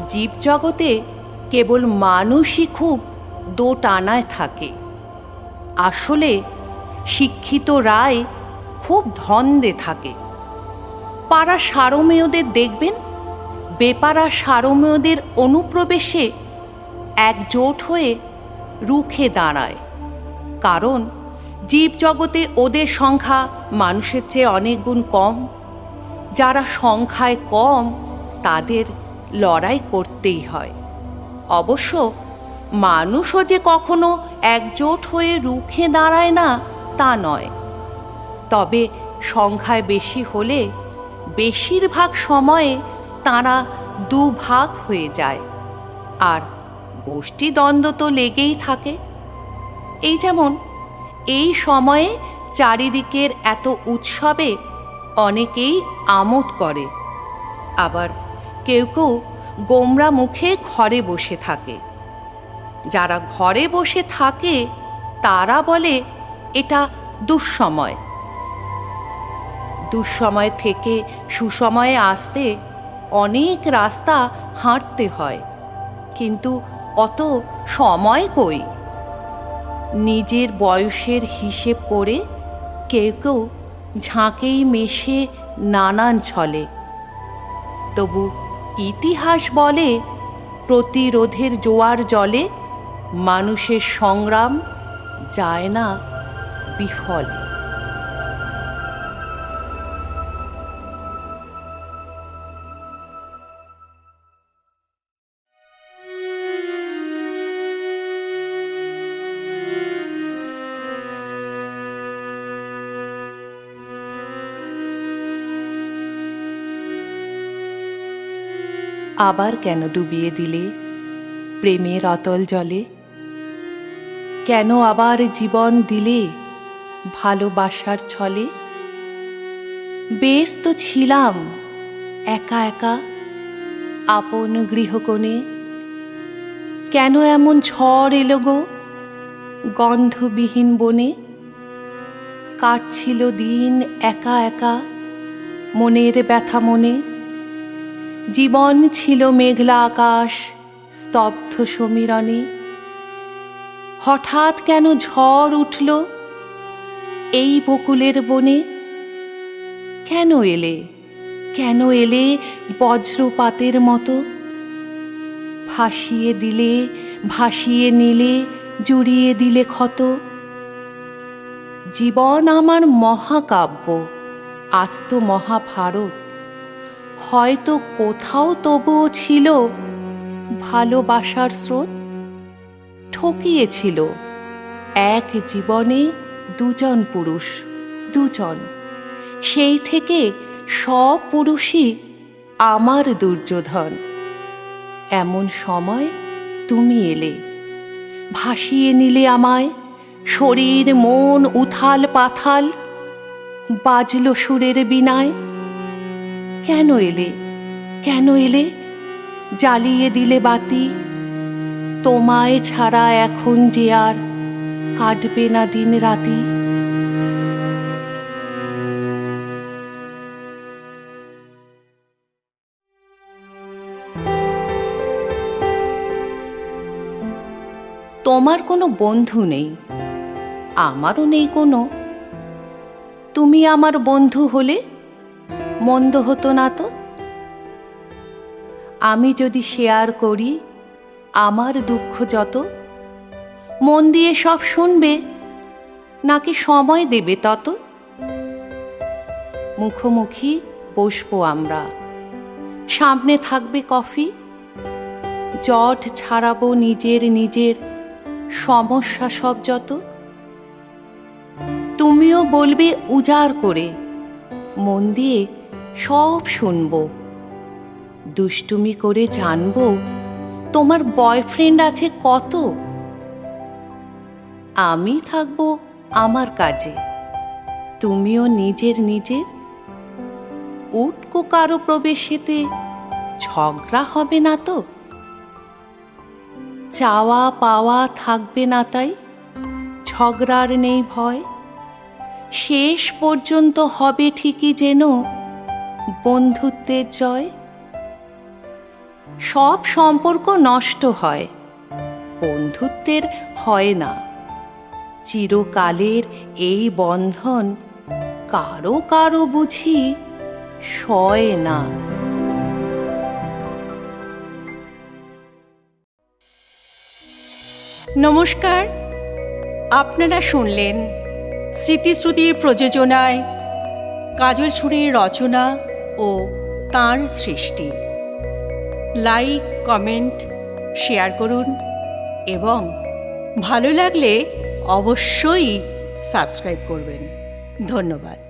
জীবজগতে কেবল মানুষই খুব দোটানায় থাকে। আসলে শিক্ষিত রায় খুব ধন্দে থাকে। পাড়া সারমেয়দের দেখবেন, বেপাড়া সারমেয়দের অনুপ্রবেশে একজোট হয়ে রুখে দাঁড়ায়। কারণ জীবজগতে ওদের সংখ্যা মানুষের চেয়ে অনেক গুণ কম। যারা সংখ্যায় কম তাদের লড়াই করতেই হয়। অবশ্য মানুষও যে কখনো একজোট হয়ে রুখে দাঁড়ায় না তা নয়। তবে সংখ্যায় বেশি হলে বেশিরভাগ সময়ে তারা দুভাগ হয়ে যায়, আর গোষ্ঠীদ্বন্দ্ব তো লেগেই থাকে। এই যেমন এই সময়ে চারিদিকের এত উৎসবে অনেকেই আমোদ করে, আবার কেউ কেউ গোমরা মুখে ঘরে বসে থাকে। যারা ঘরে বসে থাকে তারা বলে এটা দুঃসময়। দুঃসময় থেকে সুসময়ে আসতে অনেক রাস্তা হাঁটতে হয়, কিন্তু অত সময় কই। নিজের বয়সের হিসেব করে কেউ কেউ ঝাঁকেই মেশে নানান ছলে। তবু ইতিহাস বলে প্রতিরোধের জোয়ার জলে মানুষের সংগ্রাম যায় না বিফলে। আবার কেন ডুবিয়ে দিলে প্রেমের অতল জলে? কেন আবার জীবন দিলে ভালোবাসার ছলে? বেশ তো ছিলাম একা একা আপন গৃহকোণে। কেন এমন ঝড় এলো গো গন্ধবিহীন বনে? কাটছিল দিন একা একা মনের ব্যথা মনে। জীবন ছিল মেঘলা আকাশ স্তব্ধ সমীরণে। হঠাৎ কেন ঝড় উঠল এই বকুলের বনে? কেন এলে, কেন এলে বজ্রপাতের মতো? ভাসিয়ে দিলে, ভাসিয়ে নিলে, জুড়িয়ে দিলে ক্ষত। জীবন আমার মহাকাব্য, আস্ত মহাভারত। হয়তো কোথাও তবুও ছিল ভালোবাসার স্রোত। ঠকিয়েছিল এক জীবনে দুজন পুরুষ, দুজন। সেই থেকে সব পুরুষই আমার দুর্যোধন। এমন সময় তুমি এলে, ভাসিয়ে নিলে আমায়। শরীর মন উথাল পাথাল, বাজল সুরের বীণায়। কেন এলে, কেন এলে, জ্বালিয়ে দিলে বাতি। তোমায় ছাড়া এখন যে আর কাটবে না দিন রাতি। তোমার কোনো বন্ধু নেই, আমারও নেই কোনো। তুমি আমার বন্ধু হলে মন্দ হতো না তো? আমি যদি শেয়ার করি আমার দুঃখ যত, মন দিয়ে সব শুনবে নাকি সময় দেবে তত? মুখোমুখি বসবো আমরা, সামনে থাকবে কফি। জট ছাড়াবো নিজের নিজের সমস্যা সব যত। তুমিও বলবে উজাড় করে, মন দিয়ে সব শুনবো। দুষ্টুমি করে জানবো তোমার বয়ফ্রেন্ড আছে কত। আমি থাকবো আমার কাজে, তুমিও নিজের নিজের। উটকো কারো প্রবেশেতে ঝগড়া হবে না তো? চাওয়া পাওয়া থাকবে না তাই ঝগড়ার নেই ভয়। শেষ পর্যন্ত হবে ঠিকই যেন বন্ধুত্বের জয়। সব সম্পর্ক নষ্ট হয়, বন্ধুত্বের হয় না। চিরকালের এই বন্ধন কারো কারো বুঝি সয় না। নমস্কার, আপনারা শুনলেন স্মৃতিশ্রুতির প্রযোজনায় কাজল ছুরির রচনা ও তাঁর সৃষ্টি। লাইক, কমেন্ট, শেয়ার করুন এবং ভালো লাগলে অবশ্যই সাবস্ক্রাইব করবেন। ধন্যবাদ।